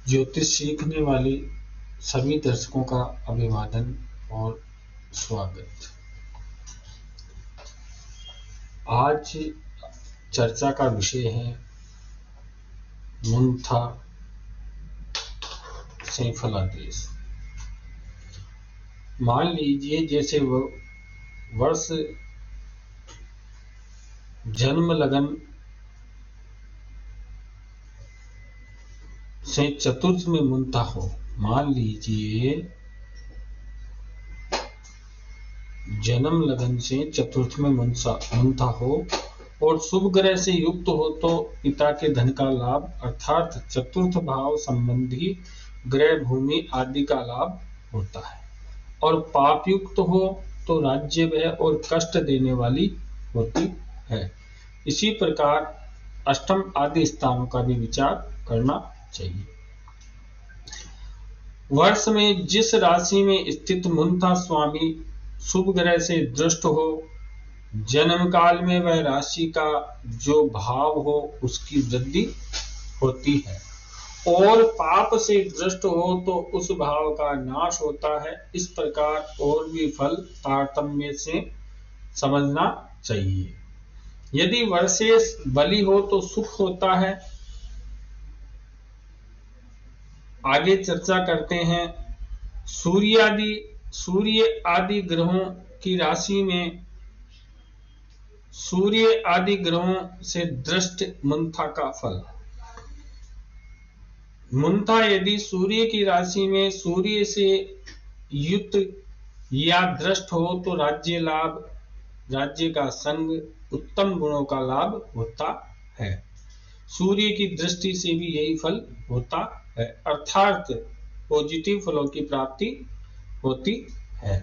ज्योतिष सीखने वाले सभी दर्शकों का अभिवादन और स्वागत। आज चर्चा का विषय है मुंथा से फलादेश। मान लीजिए जैसे वर्ष जन्म लगन से चतुर्थ में मुंथा हो। मान लीजिए जन्म लगन से चतुर्थ में मुंथा हो और शुभ ग्रह से युक्त हो तो पिता के धन का लाभ अर्थात चतुर्थ भाव संबंधी ग्रह भूमि आदि का लाभ होता है, और पाप युक्त हो तो राज्य व्यय और कष्ट देने वाली होती है। इसी प्रकार अष्टम आदि स्थानों का भी विचार करना चाहिए। वर्ष में जिस राशि में स्थित मुंथा स्वामी शुभ ग्रह से दृष्ट हो, जन्म काल में वह राशि का जो भाव हो उसकी वृद्धि होती है, और पाप से दृष्ट हो तो उस भाव का नाश होता है। इस प्रकार और भी फल तारतम्य से समझना चाहिए। यदि वर्षेश बली हो तो सुख होता है। आगे चर्चा करते हैं। सूर्य आदि ग्रहों की राशि में सूर्य आदि ग्रहों से दृष्ट मुंथा का फल। मुंथा यदि सूर्य की राशि में सूर्य से युक्त या दृष्ट हो तो राज्य लाभ, राज्य का संग, उत्तम गुणों का लाभ होता है। सूर्य की दृष्टि से भी यही फल होता है, अर्थात पॉजिटिव फलों की प्राप्ति होती है।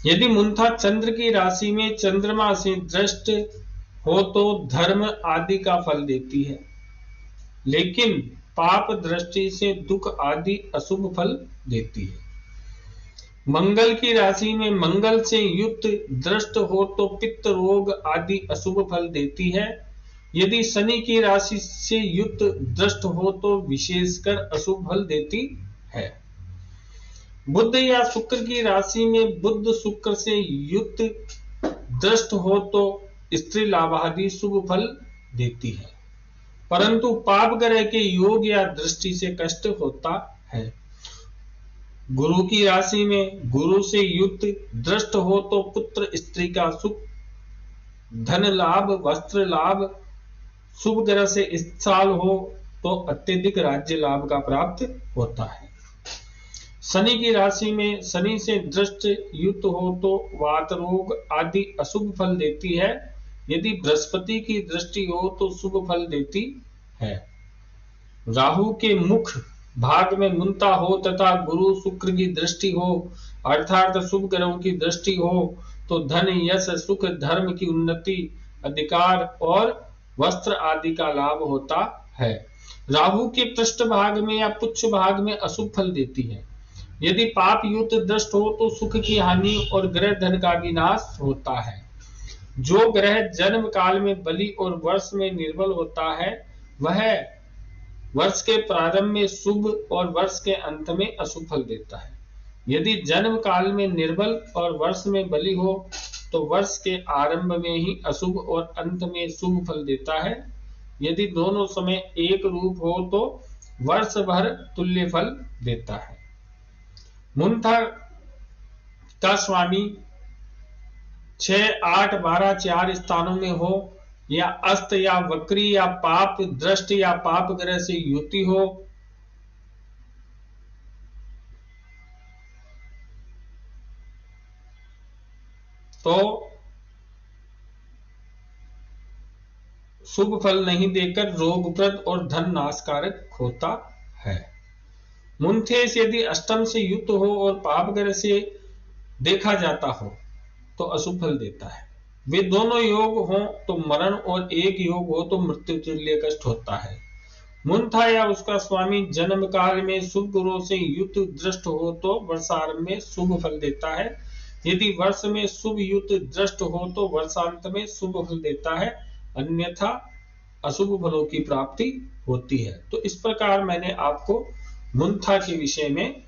यदि मुंथा चंद्र की राशि में चंद्रमा से दृष्ट हो तो धर्म आदि का फल देती है, लेकिन पाप दृष्टि से दुख आदि अशुभ फल देती है। मंगल की राशि में मंगल से युक्त दृष्ट हो तो पित्त रोग आदि अशुभ फल देती है। यदि शनि की राशि से युक्त दृष्ट हो तो विशेषकर अशुभ फल देती है। बुध या शुक्र की राशि में बुध शुक्र से युक्त दृष्ट हो तो स्त्री लाभ आदि शुभ फल देती है, परंतु पाप ग्रह के योग या दृष्टि से कष्ट होता है। गुरु की राशि में गुरु से युक्त दृष्ट हो तो पुत्र स्त्री का सुख, धन लाभ, वस्त्र लाभ, शुभ ग्रह से इस साल हो तो अत्यधिक राज्य लाभ का प्राप्त होता है। शनि की राशि में शनि से दृष्ट युक्त हो तो वात रोग आदि अशुभ फल देती है। यदि बृहस्पति की दृष्टि हो तो शुभ फल देती है। राहु के मुख भाग में मुंथा हो तथा गुरु शुक्र की दृष्टि हो अर्थात शुभ ग्रहों की दृष्टि हो तो धन, यश, सुख, धर्म की उन्नति, अधिकार और वस्त्र आदि का लाभ होता है। राहु के पृष्ठ भाग में या पुच्छ भाग में अशुभ फल देती है। यदि पाप युक्त दृष्ट हो तो सुख की हानि और ग्रह धन का विनाश होता है। जो ग्रह जन्म काल में बली और वर्ष में निर्बल होता है वह वर्ष के प्रारंभ में शुभ और वर्ष के अंत में अशुभ फल देता है। यदि जन्म काल में निर्बल और वर्ष में बली हो तो वर्ष के आरंभ में ही अशुभ और अंत में शुभ फल देता है। यदि दोनों समय एक रूप हो तो वर्ष भर तुल्य फल देता है। मुंथा का स्वामी 6, 8, 12, 4 स्थानों में हो या अस्त या वक्री या पाप दृष्ट या पाप ग्रह से युति हो तो शुभ फल नहीं देकर रोगप्रद और धन नाशकारक होता है। मुंथेश यदि अष्टम से युक्त हो और पाप ग्रह से देखा जाता हो तो अशुभ फल देता है। वे दोनों योग हो तो मरण और एक योग हो तो मृत्यु तुल्य कष्ट होता है। मुंथा या उसका स्वामी जन्म काल में शुभ ग्रहों से युक्त दृष्ट हो तो वर्षारंभ में शुभ फल देता है। यदि वर्ष में शुभ युक्त दृष्ट हो तो वर्षांत में शुभ फल देता है, अन्यथा अशुभ फलों की प्राप्ति होती है। तो इस प्रकार मैंने आपको मुंथा के विषय में